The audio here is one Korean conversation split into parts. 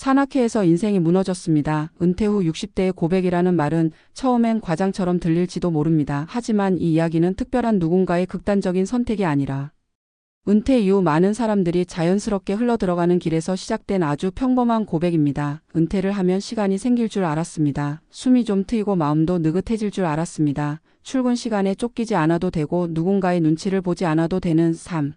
산악회에서 인생이 무너졌습니다. 은퇴 후 60대의 고백이라는 말은 처음엔 과장처럼 들릴지도 모릅니다. 하지만 이 이야기는 특별한 누군가의 극단적인 선택이 아니라 은퇴 이후 많은 사람들이 자연스럽게 흘러들어가는 길에서 시작된 아주 평범한 고백입니다. 은퇴를 하면 시간이 생길 줄 알았습니다. 숨이 좀 트이고 마음도 느긋해질 줄 알았습니다. 출근 시간에 쫓기지 않아도 되고 누군가의 눈치를 보지 않아도 되는 삶.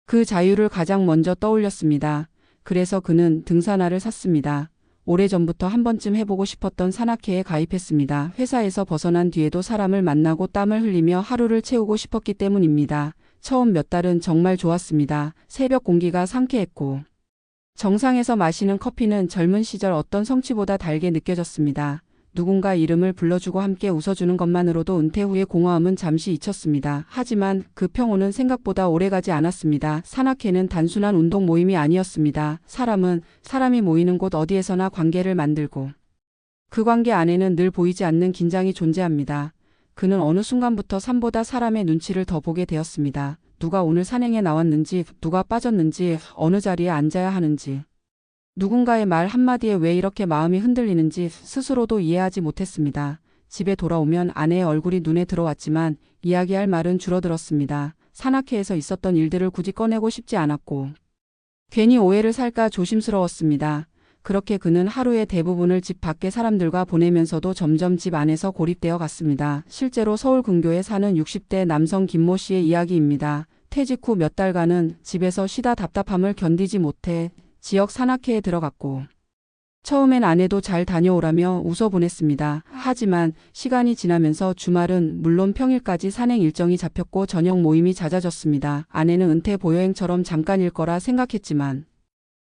그 자유를 가장 먼저 떠올렸습니다. 그래서 그는 등산화를 샀습니다. 오래전부터 한 번쯤 해보고 싶었던 산악회에 가입했습니다. 회사에서 벗어난 뒤에도 사람을 만나고 땀을 흘리며 하루를 채우고 싶었기 때문입니다. 처음 몇 달은 정말 좋았습니다. 새벽 공기가 상쾌했고 정상에서 마시는 커피는 젊은 시절 어떤 성취보다 달게 느껴졌습니다. 누군가 이름을 불러주고 함께 웃어주는 것만으로도 은퇴 후의 공허함은 잠시 잊혔습니다. 하지만 그 평온은 생각보다 오래가지 않았습니다. 산악회는 단순한 운동 모임이 아니었습니다. 사람은 사람이 모이는 곳 어디에서나 관계를 만들고 그 관계 안에는 늘 보이지 않는 긴장이 존재합니다. 그는 어느 순간부터 산보다 사람의 눈치를 더 보게 되었습니다. 누가 오늘 산행에 나왔는지, 누가 빠졌는지, 어느 자리에 앉아야 하는지. 누군가의 말 한마디에 왜 이렇게 마음이 흔들리는지 스스로도 이해하지 못했습니다. 집에 돌아오면 아내의 얼굴이 눈에 들어왔지만 이야기할 말은 줄어들었습니다. 산악회에서 있었던 일들을 굳이 꺼내고 싶지 않았고 괜히 오해를 살까 조심스러웠습니다. 그렇게 그는 하루의 대부분을 집 밖의 사람들과 보내면서도 점점 집 안에서 고립되어 갔습니다. 실제로 서울 근교에 사는 60대 남성 김모 씨의 이야기입니다. 퇴직 후 몇 달간은 집에서 쉬다 답답함을 견디지 못해 지역 산악회에 들어갔고 처음엔 아내도 잘 다녀오라며 웃어 보냈습니다. 하지만 시간이 지나면서 주말은 물론 평일까지 산행 일정이 잡혔고 저녁 모임이 잦아졌습니다. 아내는 은퇴 보여행처럼 잠깐일 거라 생각했지만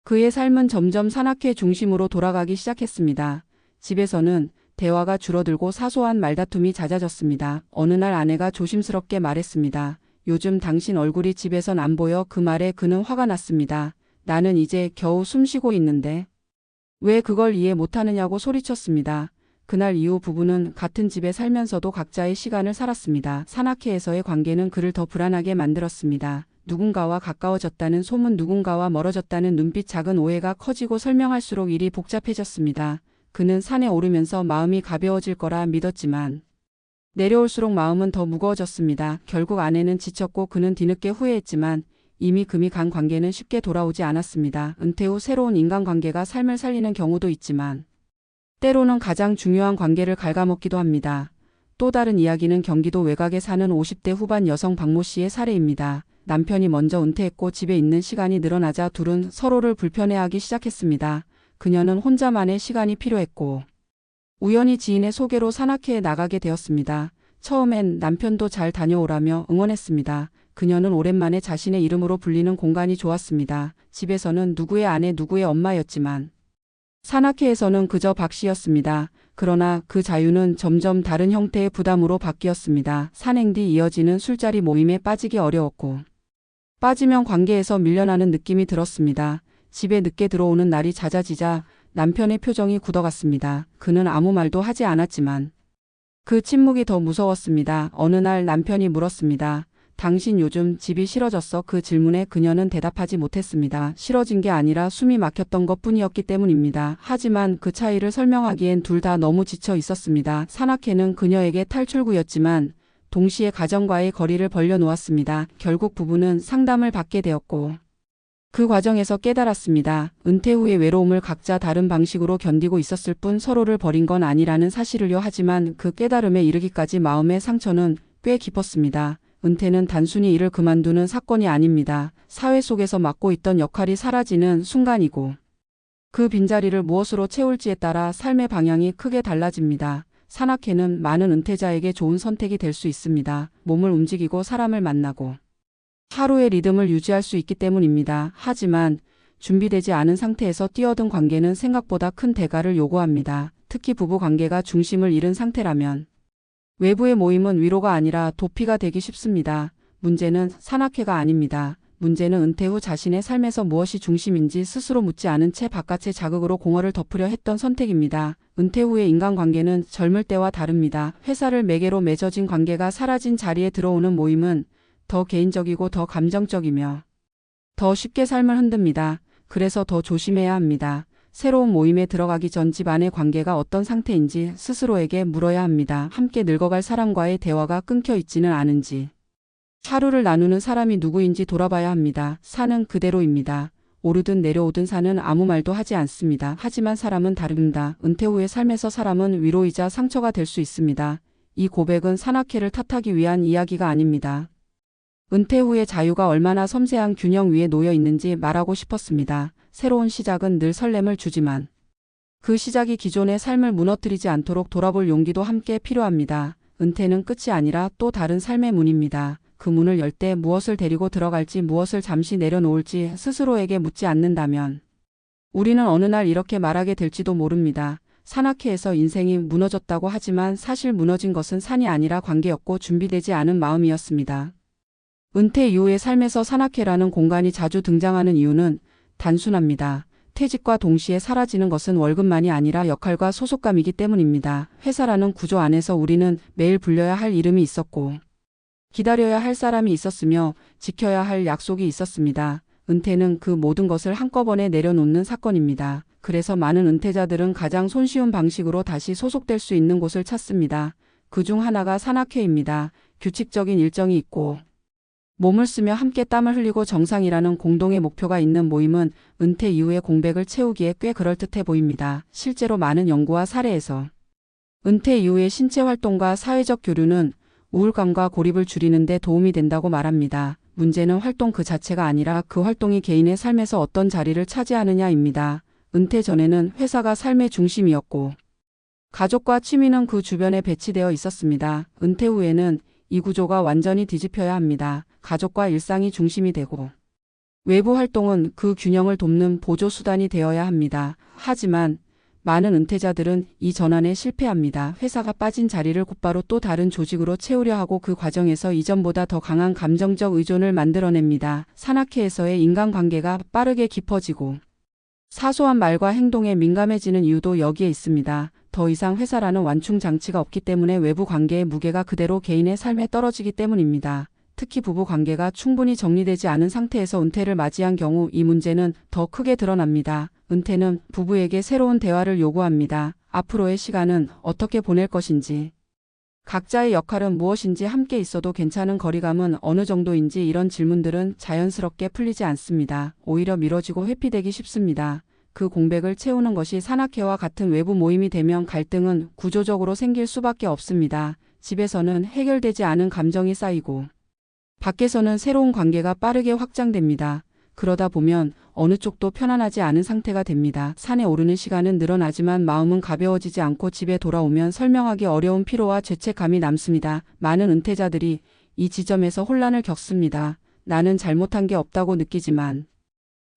그의 삶은 점점 산악회 중심으로 돌아가기 시작했습니다. 집에서는 대화가 줄어들고 사소한 말다툼이 잦아졌습니다. 어느 날 아내가 조심스럽게 말했습니다. 요즘 당신 얼굴이 집에선 안 보여. 그 말에 그는 화가 났습니다. 나는 이제 겨우 숨쉬고 있는데 왜 그걸 이해 못하느냐고 소리쳤습니다. 그날 이후 부부는 같은 집에 살면서도 각자의 시간을 살았습니다. 산악회에서의 관계는 그를 더 불안하게 만들었습니다. 누군가와 가까워졌다는 소문, 누군가와 멀어졌다는 눈빛, 작은 오해가 커지고 설명할수록 일이 복잡해졌습니다. 그는 산에 오르면서 마음이 가벼워질 거라 믿었지만 내려올수록 마음은 더 무거워졌습니다. 결국 아내는 지쳤고 그는 뒤늦게 후회했지만 이미 금이 간 관계는 쉽게 돌아오지 않았습니다. 은퇴 후 새로운 인간관계가 삶을 살리는 경우도 있지만 때로는 가장 중요한 관계를 갉아먹기도 합니다. 또 다른 이야기는 경기도 외곽에 사는 50대 후반 여성 박모 씨의 사례입니다. 남편이 먼저 은퇴했고 집에 있는 시간이 늘어나자 둘은 서로를 불편해하기 시작했습니다. 그녀는 혼자만의 시간이 필요했고 우연히 지인의 소개로 산악회에 나가게 되었습니다. 처음엔 남편도 잘 다녀오라며 응원했습니다. 그녀는 오랜만에 자신의 이름으로 불리는 공간이 좋았습니다. 집에서는 누구의 아내, 누구의 엄마였지만 산악회에서는 그저 박 씨였습니다. 그러나 그 자유는 점점 다른 형태의 부담으로 바뀌었습니다. 산행 뒤 이어지는 술자리 모임에 빠지기 어려웠고 빠지면 관계에서 밀려나는 느낌이 들었습니다. 집에 늦게 들어오는 날이 잦아지자 남편의 표정이 굳어갔습니다. 그는 아무 말도 하지 않았지만 그 침묵이 더 무서웠습니다. 어느 날 남편이 물었습니다. 당신 요즘 집이 싫어졌어? 그 질문에 그녀는 대답하지 못했습니다. 싫어진 게 아니라 숨이 막혔던 것 뿐이었기 때문입니다. 하지만 그 차이를 설명하기엔 둘 다 너무 지쳐 있었습니다. 산악회는 그녀에게 탈출구였지만 동시에 가정과의 거리를 벌려놓았습니다. 결국 부부는 상담을 받게 되었고 그 과정에서 깨달았습니다. 은퇴 후의 외로움을 각자 다른 방식으로 견디고 있었을 뿐 서로를 버린 건 아니라는 사실을요. 하지만 그 깨달음에 이르기까지 마음의 상처는 꽤 깊었습니다. 은퇴는 단순히 일을 그만두는 사건이 아닙니다. 사회 속에서 맡고 있던 역할이 사라지는 순간이고 그 빈자리를 무엇으로 채울지에 따라 삶의 방향이 크게 달라집니다. 산악회는 많은 은퇴자에게 좋은 선택이 될 수 있습니다. 몸을 움직이고 사람을 만나고 하루의 리듬을 유지할 수 있기 때문입니다. 하지만 준비되지 않은 상태에서 뛰어든 관계는 생각보다 큰 대가를 요구합니다. 특히 부부 관계가 중심을 잃은 상태라면 외부의 모임은 위로가 아니라 도피가 되기 쉽습니다. 문제는 산악회가 아닙니다. 문제는 은퇴 후 자신의 삶에서 무엇이 중심인지 스스로 묻지 않은 채 바깥의 자극으로 공허를 덮으려 했던 선택입니다. 은퇴 후의 인간관계는 젊을 때와 다릅니다. 회사를 매개로 맺어진 관계가 사라진 자리에 들어오는 모임은 더 개인적이고 더 감정적이며 더 쉽게 삶을 흔듭니다. 그래서 더 조심해야 합니다. 새로운 모임에 들어가기 전 집안의 관계가 어떤 상태인지 스스로에게 물어야 합니다. 함께 늙어갈 사람과의 대화가 끊겨 있지는 않은지. 하루를 나누는 사람이 누구인지 돌아봐야 합니다. 산은 그대로입니다. 오르든 내려오든 산은 아무 말도 하지 않습니다. 하지만 사람은 다릅니다. 은퇴 후의 삶에서 사람은 위로이자 상처가 될 수 있습니다. 이 고백은 산악회를 탓하기 위한 이야기가 아닙니다. 은퇴 후의 자유가 얼마나 섬세한 균형 위에 놓여 있는지 말하고 싶었습니다. 새로운 시작은 늘 설렘을 주지만 그 시작이 기존의 삶을 무너뜨리지 않도록 돌아볼 용기도 함께 필요합니다. 은퇴는 끝이 아니라 또 다른 삶의 문입니다. 그 문을 열 때 무엇을 데리고 들어갈지 무엇을 잠시 내려놓을지 스스로에게 묻지 않는다면 우리는 어느 날 이렇게 말하게 될지도 모릅니다. 산악회에서 인생이 무너졌다고 하지만 사실 무너진 것은 산이 아니라 관계였고 준비되지 않은 마음이었습니다. 은퇴 이후의 삶에서 산악회라는 공간이 자주 등장하는 이유는 단순합니다. 퇴직과 동시에 사라지는 것은 월급만이 아니라 역할과 소속감이기 때문입니다. 회사라는 구조 안에서 우리는 매일 불려야 할 이름이 있었고 기다려야 할 사람이 있었으며 지켜야 할 약속이 있었습니다. 은퇴는 그 모든 것을 한꺼번에 내려놓는 사건입니다. 그래서 많은 은퇴자들은 가장 손쉬운 방식으로 다시 소속될 수 있는 곳을 찾습니다. 그중 하나가 산악회입니다. 규칙적인 일정이 있고 몸을 쓰며 함께 땀을 흘리고 정상이라는 공동의 목표가 있는 모임은 은퇴 이후의 공백을 채우기에 꽤 그럴듯해 보입니다. 실제로 많은 연구와 사례에서 은퇴 이후의 신체 활동과 사회적 교류는 우울감과 고립을 줄이는 데 도움이 된다고 말합니다. 문제는 활동 그 자체가 아니라 그 활동이 개인의 삶에서 어떤 자리를 차지하느냐입니다. 은퇴 전에는 회사가 삶의 중심이었고 가족과 취미는 그 주변에 배치되어 있었습니다. 은퇴 후에는 이 구조가 완전히 뒤집혀야 합니다. 가족과 일상이 중심이 되고 외부 활동은 그 균형을 돕는 보조 수단이 되어야 합니다. 하지만 많은 은퇴자들은 이 전환에 실패합니다. 회사가 빠진 자리를 곧바로 또 다른 조직으로 채우려 하고 그 과정에서 이전보다 더 강한 감정적 의존을 만들어냅니다. 산악회에서의 인간관계가 빠르게 깊어지고 사소한 말과 행동에 민감해지는 이유도 여기에 있습니다. 더 이상 회사라는 완충 장치가 없기 때문에 외부 관계의 무게가 그대로 개인의 삶에 떨어지기 때문입니다. 특히 부부 관계가 충분히 정리되지 않은 상태에서 은퇴를 맞이한 경우 이 문제는 더 크게 드러납니다. 은퇴는 부부에게 새로운 대화를 요구합니다. 앞으로의 시간은 어떻게 보낼 것인지, 각자의 역할은 무엇인지, 함께 있어도 괜찮은 거리감은 어느 정도인지, 이런 질문들은 자연스럽게 풀리지 않습니다. 오히려 미뤄지고 회피되기 쉽습니다. 그 공백을 채우는 것이 산악회와 같은 외부 모임이 되면 갈등은 구조적으로 생길 수밖에 없습니다. 집에서는 해결되지 않은 감정이 쌓이고 밖에서는 새로운 관계가 빠르게 확장됩니다. 그러다 보면 어느 쪽도 편안하지 않은 상태가 됩니다. 산에 오르는 시간은 늘어나지만 마음은 가벼워지지 않고 집에 돌아오면 설명하기 어려운 피로와 죄책감이 남습니다. 많은 은퇴자들이 이 지점에서 혼란을 겪습니다. 나는 잘못한 게 없다고 느끼지만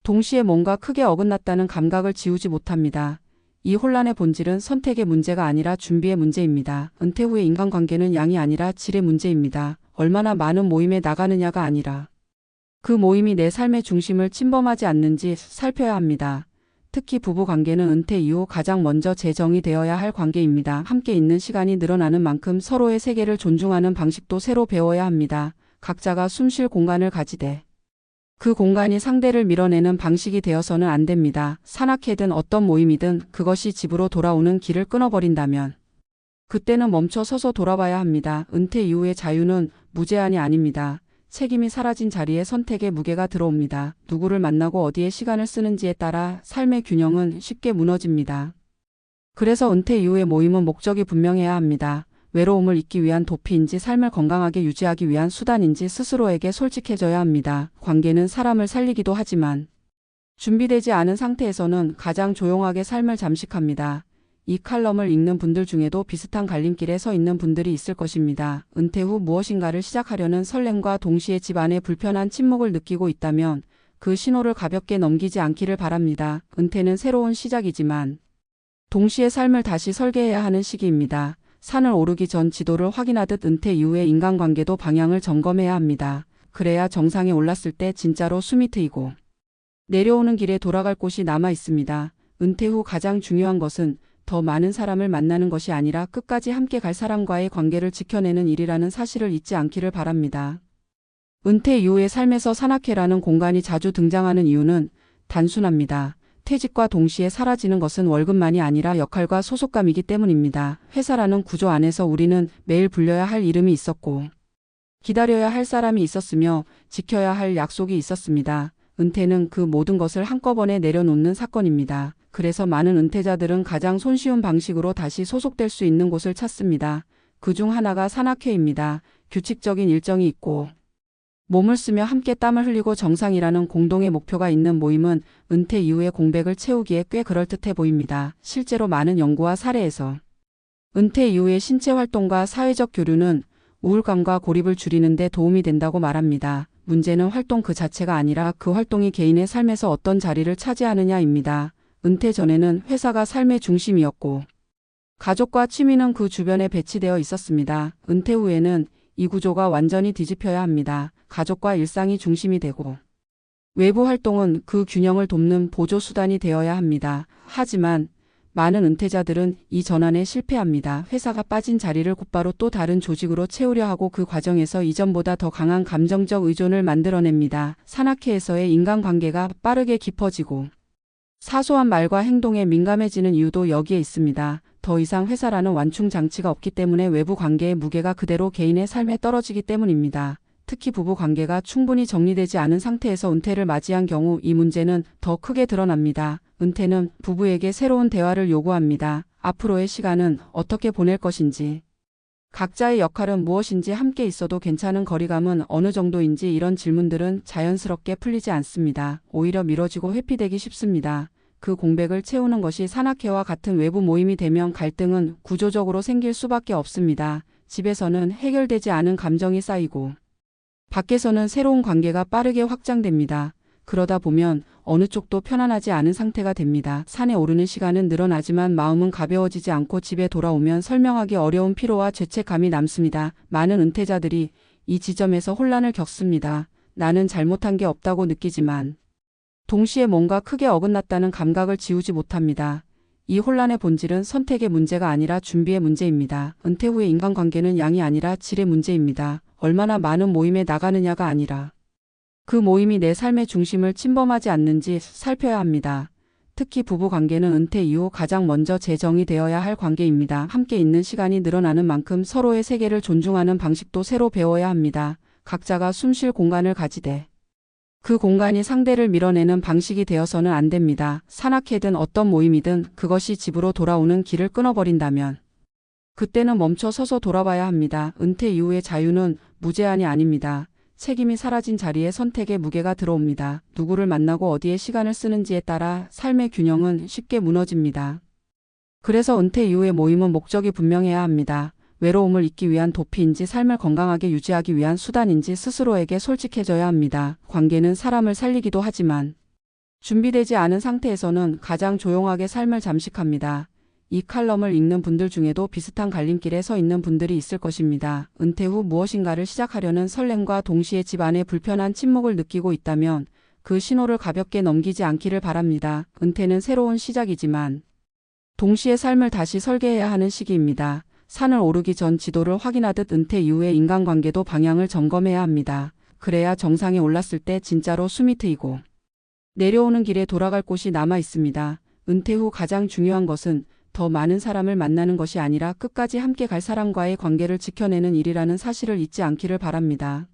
동시에 뭔가 크게 어긋났다는 감각을 지우지 못합니다. 이 혼란의 본질은 선택의 문제가 아니라 준비의 문제입니다. 은퇴 후의 인간관계는 양이 아니라 질의 문제입니다. 얼마나 많은 모임에 나가느냐가 아니라 그 모임이 내 삶의 중심을 침범하지 않는지 살펴야 합니다. 특히 부부 관계는 은퇴 이후 가장 먼저 재정의되어야 할 관계입니다. 함께 있는 시간이 늘어나는 만큼 서로의 세계를 존중하는 방식도 새로 배워야 합니다. 각자가 숨쉴 공간을 가지되 그 공간이 상대를 밀어내는 방식이 되어서는 안 됩니다. 산악회든 어떤 모임이든 그것이 집으로 돌아오는 길을 끊어버린다면 그때는 멈춰 서서 돌아봐야 합니다. 은퇴 이후의 자유는 무제한이 아닙니다. 책임이 사라진 자리에 선택의 무게가 들어옵니다. 누구를 만나고 어디에 시간을 쓰는지에 따라 삶의 균형은 쉽게 무너집니다. 그래서 은퇴 이후의 모임은 목적이 분명해야 합니다. 외로움을 잊기 위한 도피인지 삶을 건강하게 유지하기 위한 수단인지 스스로에게 솔직해져야 합니다. 관계는 사람을 살리기도 하지만 준비되지 않은 상태에서는 가장 조용하게 삶을 잠식합니다. 이 칼럼을 읽는 분들 중에도 비슷한 갈림길에 서 있는 분들이 있을 것입니다. 은퇴 후 무엇인가를 시작하려는 설렘과 동시에 집안의 불편한 침묵을 느끼고 있다면 그 신호를 가볍게 넘기지 않기를 바랍니다. 은퇴는 새로운 시작이지만 동시에 삶을 다시 설계해야 하는 시기입니다. 산을 오르기 전 지도를 확인하듯 은퇴 이후의 인간관계도 방향을 점검해야 합니다. 그래야 정상에 올랐을 때 진짜로 숨이 트이고 내려오는 길에 돌아갈 곳이 남아 있습니다. 은퇴 후 가장 중요한 것은 더 많은 사람을 만나는 것이 아니라 끝까지 함께 갈 사람과의 관계를 지켜내는 일이라는 사실을 잊지 않기를 바랍니다. 은퇴 이후의 삶에서 산악회라는 공간이 자주 등장하는 이유는 단순합니다. 퇴직과 동시에 사라지는 것은 월급만이 아니라 역할과 소속감이기 때문입니다. 회사라는 구조 안에서 우리는 매일 불려야 할 이름이 있었고 기다려야 할 사람이 있었으며 지켜야 할 약속이 있었습니다. 은퇴는 그 모든 것을 한꺼번에 내려놓는 사건입니다. 그래서 많은 은퇴자들은 가장 손쉬운 방식으로 다시 소속될 수 있는 곳을 찾습니다. 그중 하나가 산악회입니다. 규칙적인 일정이 있고 몸을 쓰며 함께 땀을 흘리고 정상이라는 공동의 목표가 있는 모임은 은퇴 이후의 공백을 채우기에 꽤 그럴듯해 보입니다. 실제로 많은 연구와 사례에서 은퇴 이후의 신체 활동과 사회적 교류는 우울감과 고립을 줄이는 데 도움이 된다고 말합니다. 문제는 활동 그 자체가 아니라 그 활동이 개인의 삶에서 어떤 자리를 차지하느냐입니다. 은퇴 전에는 회사가 삶의 중심이었고 가족과 취미는 그 주변에 배치되어 있었습니다. 은퇴 후에는 이 구조가 완전히 뒤집혀야 합니다. 가족과 일상이 중심이 되고 외부 활동은 그 균형을 돕는 보조 수단이 되어야 합니다. 하지만 많은 은퇴자들은 이 전환에 실패합니다. 회사가 빠진 자리를 곧바로 또 다른 조직으로 채우려 하고 그 과정에서 이전보다 더 강한 감정적 의존을 만들어냅니다. 산악회에서의 인간관계가 빠르게 깊어지고 사소한 말과 행동에 민감해지는 이유도 여기에 있습니다. 더 이상 회사라는 완충 장치가 없기 때문에 외부 관계의 무게가 그대로 개인의 삶에 떨어지기 때문입니다. 특히 부부 관계가 충분히 정리되지 않은 상태에서 은퇴를 맞이한 경우 이 문제는 더 크게 드러납니다. 은퇴는 부부에게 새로운 대화를 요구합니다. 앞으로의 시간은 어떻게 보낼 것인지, 각자의 역할은 무엇인지, 함께 있어도 괜찮은 거리감은 어느 정도인지, 이런 질문들은 자연스럽게 풀리지 않습니다. 오히려 미뤄지고 회피되기 쉽습니다. 그 공백을 채우는 것이 산악회와 같은 외부 모임이 되면 갈등은 구조적으로 생길 수밖에 없습니다. 집에서는 해결되지 않은 감정이 쌓이고 밖에서는 새로운 관계가 빠르게 확장됩니다. 그러다 보면 어느 쪽도 편안하지 않은 상태가 됩니다. 산에 오르는 시간은 늘어나지만 마음은 가벼워지지 않고 집에 돌아오면 설명하기 어려운 피로와 죄책감이 남습니다. 많은 은퇴자들이 이 지점에서 혼란을 겪습니다. 나는 잘못한 게 없다고 느끼지만 동시에 뭔가 크게 어긋났다는 감각을 지우지 못합니다. 이 혼란의 본질은 선택의 문제가 아니라 준비의 문제입니다. 은퇴 후의 인간관계는 양이 아니라 질의 문제입니다. 얼마나 많은 모임에 나가느냐가 아니라 그 모임이 내 삶의 중심을 침범하지 않는지 살펴야 합니다. 특히 부부 관계는 은퇴 이후 가장 먼저 재정이 되어야 할 관계입니다. 함께 있는 시간이 늘어나는 만큼 서로의 세계를 존중하는 방식도 새로 배워야 합니다. 각자가 숨 쉴 공간을 가지되 그 공간이 상대를 밀어내는 방식이 되어서는 안 됩니다. 산악회든 어떤 모임이든 그것이 집으로 돌아오는 길을 끊어버린다면 그때는 멈춰 서서 돌아봐야 합니다. 은퇴 이후의 자유는 무제한이 아닙니다. 책임이 사라진 자리에 선택의 무게가 들어옵니다. 누구를 만나고 어디에 시간을 쓰는지에 따라 삶의 균형은 쉽게 무너집니다. 그래서 은퇴 이후의 모임은 목적이 분명해야 합니다. 외로움을 잊기 위한 도피인지 삶을 건강하게 유지하기 위한 수단인지 스스로에게 솔직해져야 합니다. 관계는 사람을 살리기도 하지만 준비되지 않은 상태에서는 가장 조용하게 삶을 잠식합니다. 이 칼럼을 읽는 분들 중에도 비슷한 갈림길에 서 있는 분들이 있을 것입니다. 은퇴 후 무엇인가를 시작하려는 설렘과 동시에 집안의 불편한 침묵을 느끼고 있다면 그 신호를 가볍게 넘기지 않기를 바랍니다. 은퇴는 새로운 시작이지만 동시에 삶을 다시 설계해야 하는 시기입니다. 산을 오르기 전 지도를 확인하듯 은퇴 이후의 인간관계도 방향을 점검해야 합니다. 그래야 정상에 올랐을 때 진짜로 숨이 트이고 내려오는 길에 돌아갈 곳이 남아 있습니다. 은퇴 후 가장 중요한 것은 더 많은 사람을 만나는 것이 아니라 끝까지 함께 갈 사람과의 관계를 지켜내는 일이라는 사실을 잊지 않기를 바랍니다.